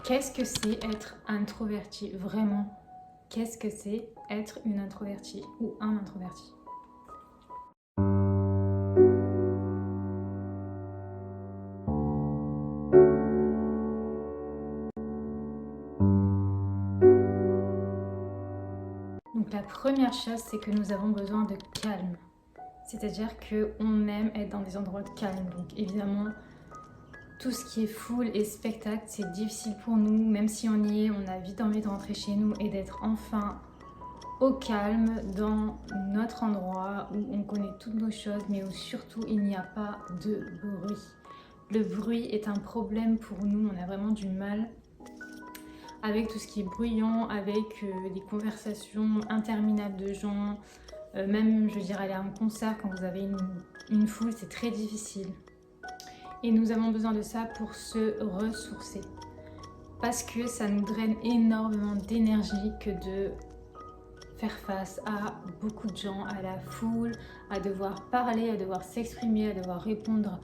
Qu'est-ce que c'est être introverti? Vraiment, qu'est-ce que c'est être une introvertie ou un introverti? Donc la première chose, c'est que nous avons besoin de calme. C'est-à-dire qu'on aime être dans des endroits calmes. Donc évidemment, tout ce qui est foule et spectacle, c'est difficile pour nous. Même si on y est, on a vite envie de rentrer chez nous et d'être enfin au calme dans notre endroit où on connaît toutes nos choses, mais où surtout il n'y a pas de bruit. Le bruit est un problème pour nous, on a vraiment du mal avec tout ce qui est bruyant, avec des conversations interminables de gens, même je veux dire aller à un concert quand vous avez une foule, c'est très difficile. Et nous avons besoin de ça pour se ressourcer. Parce que ça nous draine énormément d'énergie que de faire face à beaucoup de gens, à la foule, à devoir parler, à devoir s'exprimer, à devoir répondre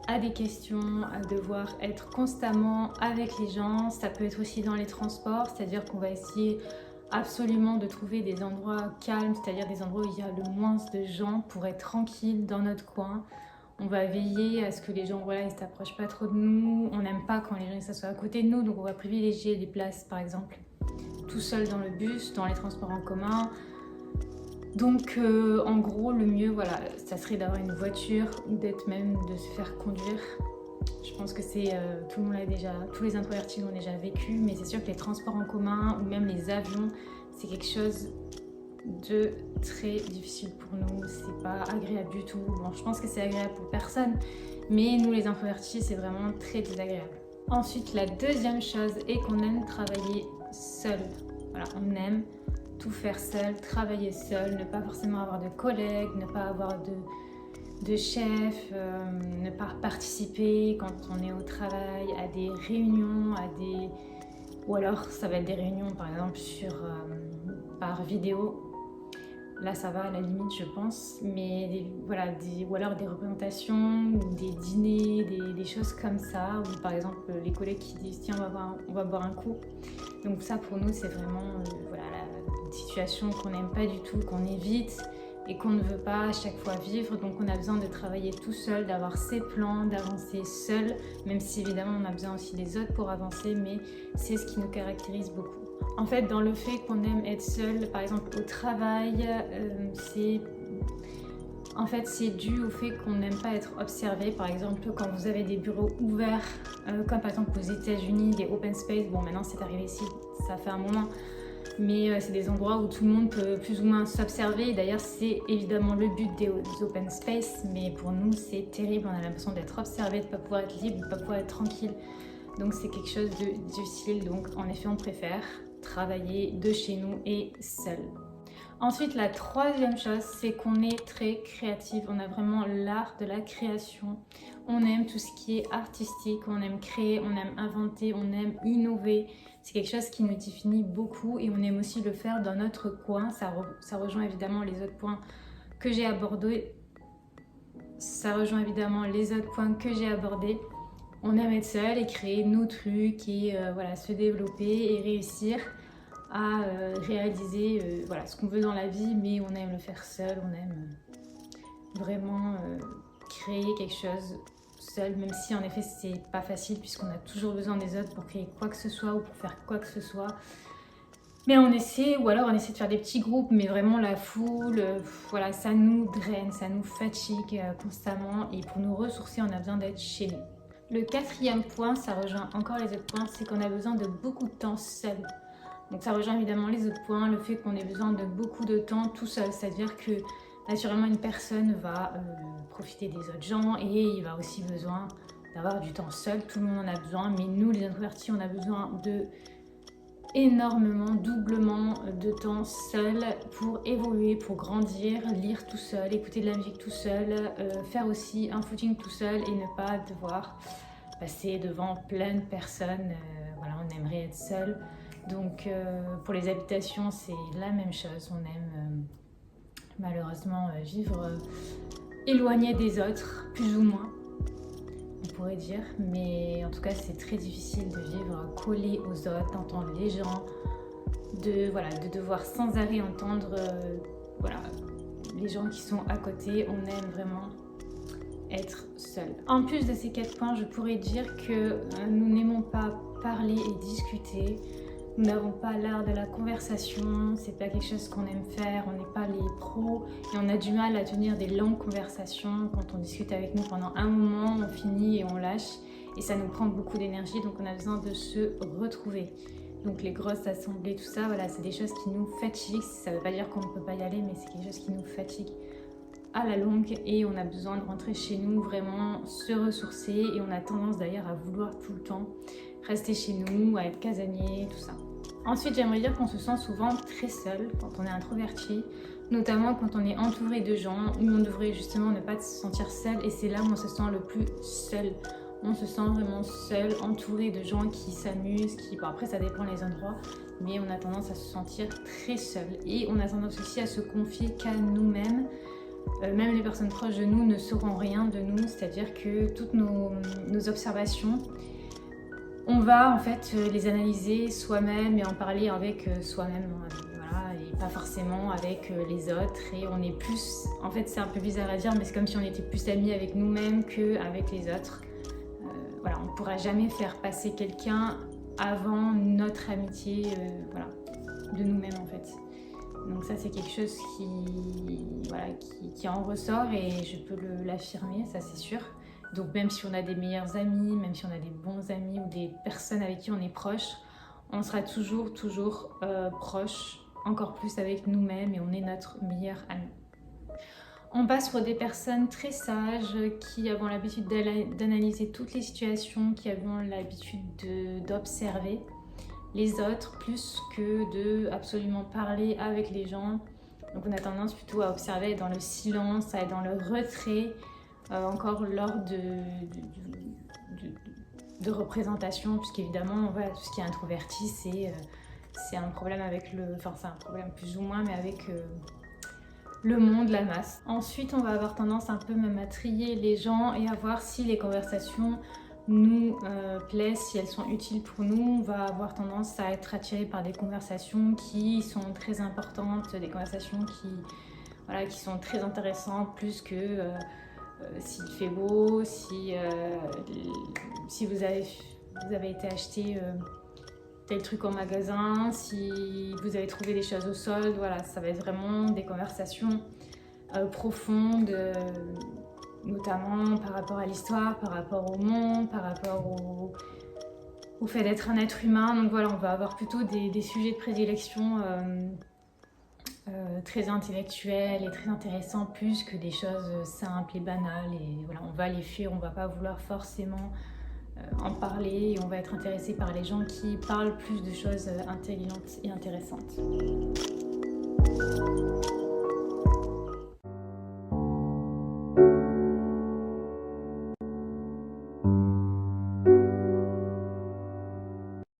à des questions, à devoir être constamment avec les gens. Ça peut être aussi dans les transports, c'est-à-dire qu'on va essayer absolument de trouver des endroits calmes, c'est-à-dire des endroits où il y a le moins de gens pour être tranquille dans notre coin. On va veiller à ce que les gens, voilà, ils ne s'approchent pas trop de nous. On n'aime pas quand les gens s'assoient à côté de nous, donc on va privilégier les places, par exemple, tout seul dans le bus, dans les transports en commun. Donc en gros, le mieux, voilà, ça serait d'avoir une voiture ou d'être même de se faire conduire. Je pense que c'est tout le monde l'a déjà, tous les introvertis l'ont déjà vécu, mais c'est sûr que les transports en commun ou même les avions, c'est quelque chose de très difficile pour nous, c'est pas agréable du tout. Bon, je pense que c'est agréable pour personne, mais nous les introvertis, c'est vraiment très désagréable. Ensuite, la deuxième chose est qu'on aime travailler seul. Voilà, on aime tout faire seul, travailler seul, ne pas forcément avoir de collègues, ne pas avoir de chef, ne pas participer quand on est au travail à des réunions, ou alors ça va être des réunions par exemple par vidéo. Là ça va à la limite je pense, mais voilà, ou alors des représentations ou des dîners, des choses comme ça, ou par exemple les collègues qui disent tiens on va boire un coup. Donc ça pour nous c'est vraiment voilà, la situation qu'on n'aime pas du tout, qu'on évite et qu'on ne veut pas à chaque fois vivre. Donc on a besoin de travailler tout seul, d'avoir ses plans, d'avancer seul, même si évidemment on a besoin aussi des autres pour avancer, mais c'est ce qui nous caractérise beaucoup. En fait, dans le fait qu'on aime être seul, par exemple au travail, c'est dû au fait qu'on n'aime pas être observé. Par exemple, quand vous avez des bureaux ouverts, comme par exemple aux États-Unis, des open space, bon maintenant c'est arrivé ici, ça fait un moment, mais c'est des endroits où tout le monde peut plus ou moins s'observer. D'ailleurs, c'est évidemment le but des open space, mais pour nous, c'est terrible. On a l'impression d'être observé, de ne pas pouvoir être libre, de ne pas pouvoir être tranquille. Donc c'est quelque chose de difficile. Donc en effet, on préfère travailler de chez nous et seul. Ensuite, la troisième chose, c'est qu'on est très créatif. On a vraiment l'art de la création. On aime tout ce qui est artistique, on aime créer, on aime inventer, on aime innover. C'est quelque chose qui nous définit beaucoup et on aime aussi le faire dans notre coin. Ça rejoint évidemment les autres points que j'ai abordés. On aime être seul et créer nos trucs et voilà, se développer et réussir à réaliser voilà, ce qu'on veut dans la vie, mais on aime le faire seul, on aime vraiment créer quelque chose seul, même si en effet c'est pas facile puisqu'on a toujours besoin des autres pour créer quoi que ce soit ou pour faire quoi que ce soit. Mais on essaie, ou alors on essaie de faire des petits groupes, mais vraiment la foule, voilà, ça nous draine, ça nous fatigue constamment et pour nous ressourcer, on a besoin d'être chez nous. Le quatrième point, ça rejoint encore les autres points, c'est qu'on a besoin de beaucoup de temps seul. Donc ça rejoint évidemment les autres points, le fait qu'on ait besoin de beaucoup de temps tout seul, c'est-à-dire que naturellement une personne va profiter des autres gens et il va aussi besoin d'avoir du temps seul, tout le monde en a besoin, mais nous les introvertis on a besoin de énormément, doublement de temps seul pour évoluer, pour grandir, lire tout seul, écouter de la musique tout seul, faire aussi un footing tout seul et ne pas devoir passer devant plein de personnes, voilà, on aimerait être seul. Donc pour les habitations c'est la même chose, on aime malheureusement vivre éloigné des autres, plus ou moins. On pourrait pourrait dire, mais en tout cas c'est très difficile de vivre collé aux autres, d'entendre les gens, de devoir sans arrêt entendre les gens qui sont à côté. On aime vraiment être seul. En plus de ces 4 points, je pourrais dire que nous n'aimons pas parler et discuter. Nous n'avons pas l'art de la conversation, c'est pas quelque chose qu'on aime faire, on n'est pas les pros et on a du mal à tenir des longues conversations. Quand on discute avec nous pendant un moment, on finit et on lâche et ça nous prend beaucoup d'énergie, donc on a besoin de se retrouver. Donc les grosses assemblées, tout ça, voilà, c'est des choses qui nous fatiguent. Ça veut pas dire qu'on ne peut pas y aller, mais c'est quelque chose qui nous fatigue à la longue et on a besoin de rentrer chez nous, vraiment se ressourcer, et on a tendance d'ailleurs à vouloir tout le temps rester chez nous, à être casanier, tout ça. Ensuite, j'aimerais dire qu'on se sent souvent très seul quand on est introverti, notamment quand on est entouré de gens où on devrait justement ne pas se sentir seul, et c'est là où on se sent le plus seul. On se sent vraiment seul, entouré de gens qui s'amusent, bon, après ça dépend les endroits, mais on a tendance à se sentir très seul et on a tendance aussi à se confier qu'à nous-mêmes. Même les personnes proches de nous ne sauront rien de nous, c'est-à-dire que toutes nos observations, on va en fait les analyser soi-même et en parler avec soi-même, voilà, et pas forcément avec les autres. Et on est plus, en fait c'est un peu bizarre à dire, mais c'est comme si on était plus amis avec nous-mêmes qu'avec les autres. Voilà, on ne pourra jamais faire passer quelqu'un avant notre amitié, voilà, de nous-mêmes en fait. Donc ça c'est quelque chose qui en ressort et je peux l'affirmer, ça c'est sûr. Donc même si on a des meilleurs amis, même si on a des bons amis ou des personnes avec qui on est proche, on sera toujours proche, encore plus avec nous-mêmes, et on est notre meilleur ami. On passe pour des personnes très sages qui avons l'habitude d'analyser toutes les situations, qui avons l'habitude d'observer les autres plus que de absolument parler avec les gens. Donc on a tendance plutôt à observer dans le silence, à être dans le retrait, encore lors de représentation, puisqu'évidemment voilà, tout ce qui est introverti c'est un problème avec c'est un problème plus ou moins, mais avec le monde, la masse. Ensuite on va avoir tendance un peu même à trier les gens et à voir si les conversations nous plaisent, si elles sont utiles pour nous. On va avoir tendance à être attiré par des conversations qui sont très importantes, des conversations qui sont très intéressantes, plus que s'il fait beau, si vous avez été acheter tel truc en magasin, si vous avez trouvé des choses au solde. Voilà, ça va être vraiment des conversations profondes, notamment par rapport à l'histoire, par rapport au monde, par rapport au fait d'être un être humain. Donc voilà, on va avoir plutôt des sujets de prédilection très intellectuels et très intéressants, plus que des choses simples et banales. Et voilà, on va les fuir, on va pas vouloir forcément en parler, et on va être intéressé par les gens qui parlent plus de choses intelligentes et intéressantes.